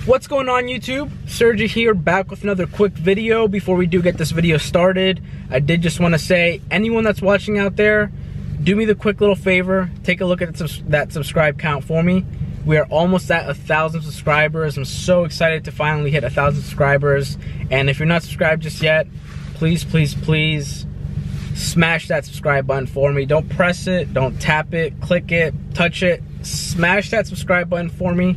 What's going on, YouTube? Sergi here, back with another quick video. Before we do get this video started, I did just want to say, anyone that's watching out there, do me the quick little favor, take a look at that subscribe count for me. We are almost at 1,000 subscribers. I'm so excited to finally hit 1,000 subscribers. And if you're not subscribed just yet, please, please, please smash that subscribe button for me. Don't press it, don't tap it, click it, touch it. Smash that subscribe button for me.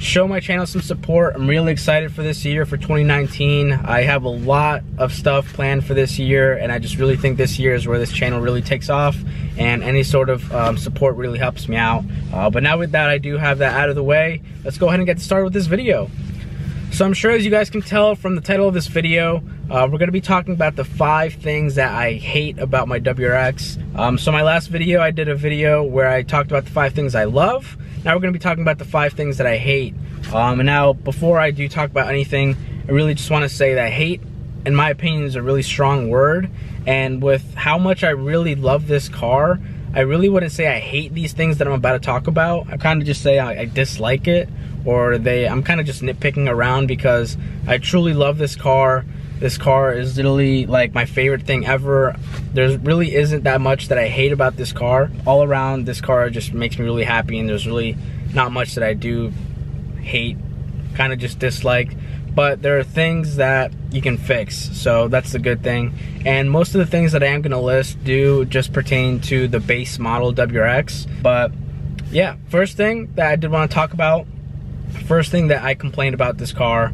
Show my channel some support. I'm really excited for this year, for 2019. I have a lot of stuff planned for this year, and I just really think this year is where this channel really takes off, and any sort of support really helps me out. But now with that, I do have that out of the way. Let's go ahead and get started with this video. So I'm sure, as you guys can tell from the title of this video, we're going to be talking about the 5 things that I hate about my WRX. So my last video, I did a video where I talked about the 5 things I love. Now we're going to be talking about the 5 things that I hate. And now, before I do talk about anything, I really just want to say that hate, in my opinion, is a really strong word. And with how much I really love this car, I really wouldn't say I hate these things that I'm about to talk about. I kind of just say I dislike it, or I'm kind of just nitpicking around, because I truly love this car. This car is literally like my favorite thing ever. There really isn't that much that I hate about this car. All around, this car just makes me really happy, and there's really not much that I do hate, kind of just dislike. But there are things that you can fix, so that's the good thing. And most of the things that I am gonna list do just pertain to the base model WRX. But yeah, first thing that I did want to talk about, first thing that I complained about this car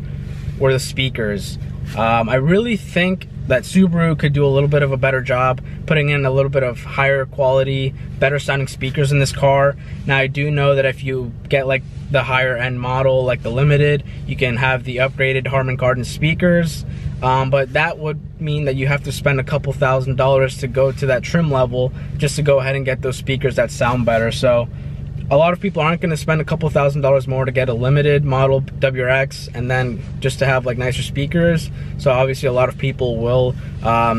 were the speakers. I really think that Subaru could do a little bit of a better job putting in a little bit of higher quality, better sounding speakers in this car. Now, I do know that if you get like the higher end model, like the Limited, you can have the upgraded Harman Kardon speakers, but that would mean that you have to spend a couple $1,000s to go to that trim level just to go ahead and get those speakers that sound better. So a lot of people aren't going to spend a couple $1,000s more to get a Limited model WRX and then just to have like nicer speakers. So obviously a lot of people will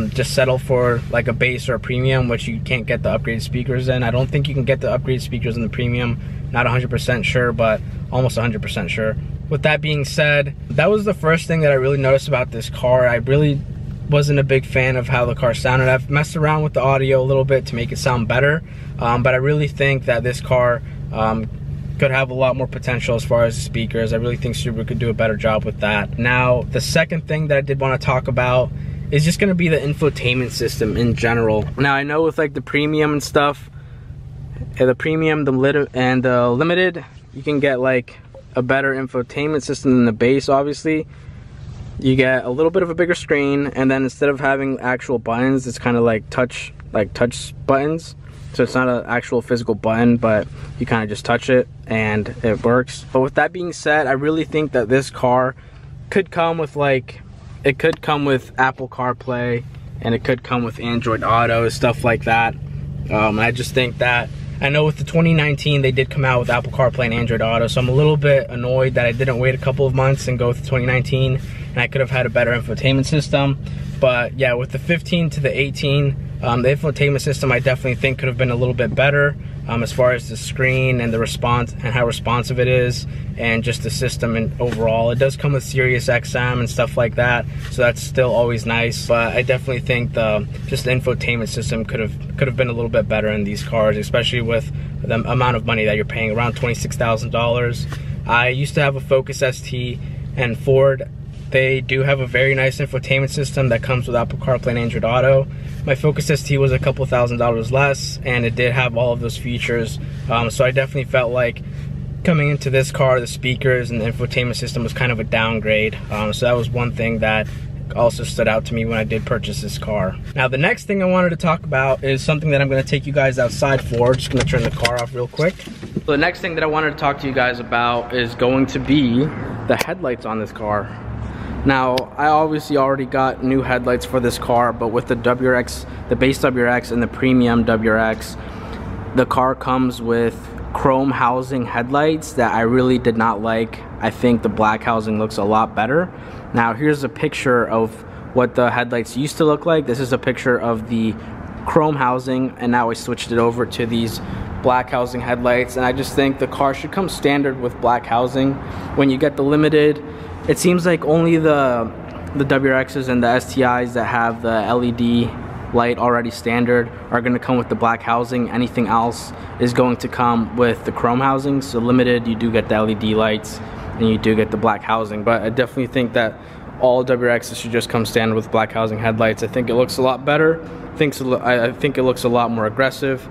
just settle for like a base or a premium, which you can't get the upgraded speakers in. I don't think you can get the upgraded speakers in the premium. Not 100% sure, but almost 100% sure. With that being said, that was the first thing that I really noticed about this car. I really wasn't a big fan of how the car sounded. I've messed around with the audio a little bit to make it sound better, but I really think that this car could have a lot more potential as far as the speakers. I really think Subaru could do a better job with that. Now, the second thing that I did want to talk about is just going to be the infotainment system in general. Now, I know with like the premium and stuff, the premium, the Limited, you can get like a better infotainment system than the base. Obviously, you get a little bit of a bigger screen, and then instead of having actual buttons, it's kind of like touch buttons. So it's not an actual physical button, but you kind of just touch it and it works. But with that being said, I really think that this car could come with Apple CarPlay, and it could come with Android Auto, stuff like that. I just think that, I know with the 2019 they did come out with Apple CarPlay and Android Auto, so I'm a little bit annoyed that I didn't wait a couple of months and go with the 2019, and I could have had a better infotainment system. But yeah, with the 15 to the 18, the infotainment system I definitely think could have been a little bit better, as far as the screen and the response and how responsive it is, and just the system and overall. It does come with Sirius XM and stuff like that, so that's still always nice. But I definitely think just the infotainment system could have been a little bit better in these cars, especially with the amount of money that you're paying, around $26,000. I used to have a Focus ST, and Ford, they do have a very nice infotainment system that comes with Apple CarPlay and Android Auto. My Focus ST was a couple $1,000s less, and it did have all of those features. So I definitely felt like coming into this car, the speakers and the infotainment system was kind of a downgrade. So that was one thing that also stood out to me when I did purchase this car. Now, the next thing I wanted to talk about is something that I'm going to take you guys outside for. Just going to turn the car off real quick. So the next thing that I wanted to talk to you guys about is going to be the headlights on this car. Now, I obviously already got new headlights for this car, but with the WRX, the base WRX and the premium WRX, the car comes with chrome housing headlights that I really did not like. I think the black housing looks a lot better. Now, here's a picture of what the headlights used to look like. This is a picture of the chrome housing, and now I switched it over to these black housing headlights, and I just think the car should come standard with black housing. When you get the limited, it seems like only the WRXs and the STIs that have the LED light already standard are going to come with the black housing. Anything else is going to come with the chrome housing. So limited, you do get the LED lights and you do get the black housing, but I definitely think that all WRXs should just come standard with black housing headlights. I think it looks a lot better. I think it looks a lot more aggressive,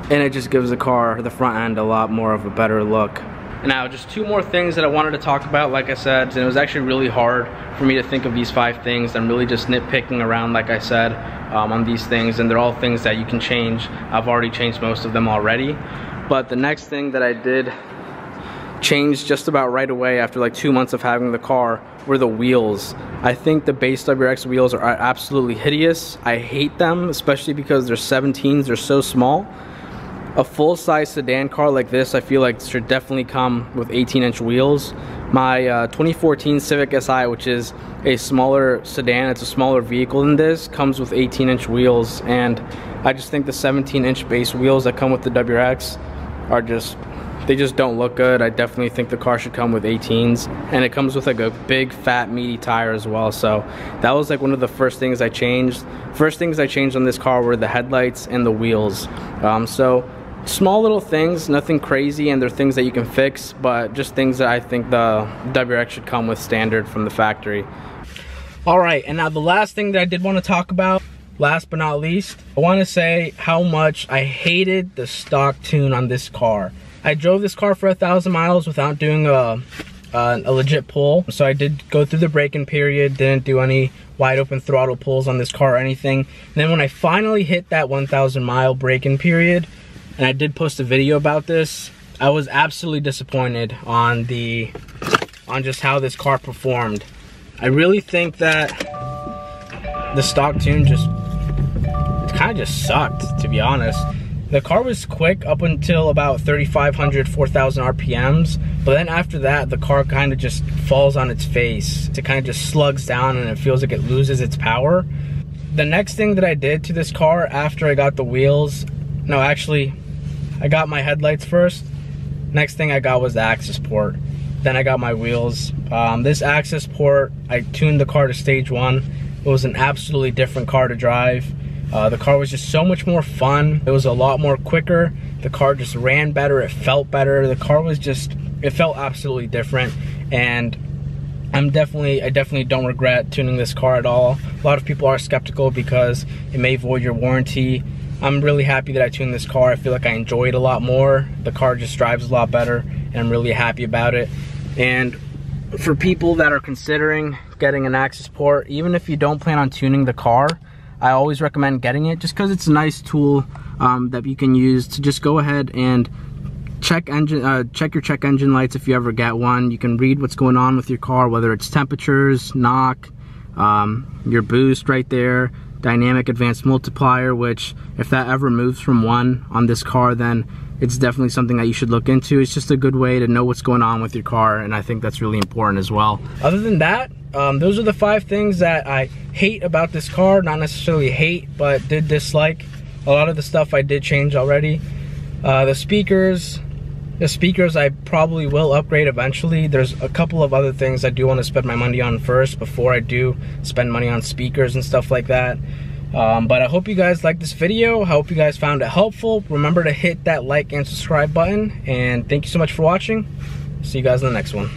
and it just gives the car, the front end, a lot more of a better look. Now, just two more things that I wanted to talk about, like I said, and it was actually really hard for me to think of these 5 things. I'm really just nitpicking around, like I said, on these things, and they're all things that you can change. I've already changed most of them already. But the next thing that I did change just about right away after like 2 months of having the car were the wheels. I think the base WRX wheels are absolutely hideous. I hate them, especially because they're 17s, they're so small. A full-size sedan car like this, I feel like should definitely come with 18-inch wheels. My 2014 Civic Si, which is a smaller sedan, it's a smaller vehicle than this, comes with 18-inch wheels, and I just think the 17-inch base wheels that come with the WRX are just, they just don't look good. I definitely think the car should come with 18s, and it comes with like a big, fat, meaty tire as well. So that was like one of the first things I changed. First things I changed on this car were the headlights and the wheels. So small little things, nothing crazy, and they're things that you can fix, but just things that I think the WRX should come with standard from the factory. Alright, and now the last thing that I did want to talk about, last but not least, I want to say how much I hated the stock tune on this car. I drove this car for 1,000 miles without doing a legit pull, so I did go through the braking period, didn't do any wide open throttle pulls on this car or anything. And then when I finally hit that 1,000 mile braking period, and I did post a video about this, I was absolutely disappointed on just how this car performed. I really think that the stock tune kind of just sucked, to be honest. The car was quick up until about 3,500, 4,000 RPMs, but then after that, the car kind of just falls on its face. It kind of just slugs down and it feels like it loses its power. The next thing that I did to this car after I got the wheels, no, actually, I got my headlights first. Next thing I got was the access port. Then I got my wheels. This access port, I tuned the car to stage 1. It was an absolutely different car to drive. The car was just so much more fun. It was a lot more quicker. The car just ran better. It felt better. The car was just, it felt absolutely different. And I definitely don't regret tuning this car at all. A lot of people are skeptical because it may void your warranty. I'm really happy that I tuned this car. I feel like I enjoy it a lot more. The car just drives a lot better, and I'm really happy about it. And for people that are considering getting an access port, even if you don't plan on tuning the car, I always recommend getting it just because it's a nice tool that you can use to just go ahead and check your check engine lights if you ever get one. You can read what's going on with your car, whether it's temperatures, knock, your boost right there, dynamic advanced multiplier, which if that ever moves from 1 on this car, then it's definitely something that you should look into. It's just a good way to know what's going on with your car, and I think that's really important as well. Other than that, those are the 5 things that I hate about this car. Not necessarily hate, but did dislike. A lot of the stuff I did change already. The speakers I probably will upgrade eventually. There's a couple of other things I do want to spend my money on first before I do spend money on speakers and stuff like that. But I hope you guys liked this video. I hope you guys found it helpful. Remember to hit that like and subscribe button, and thank you so much for watching. See you guys in the next one.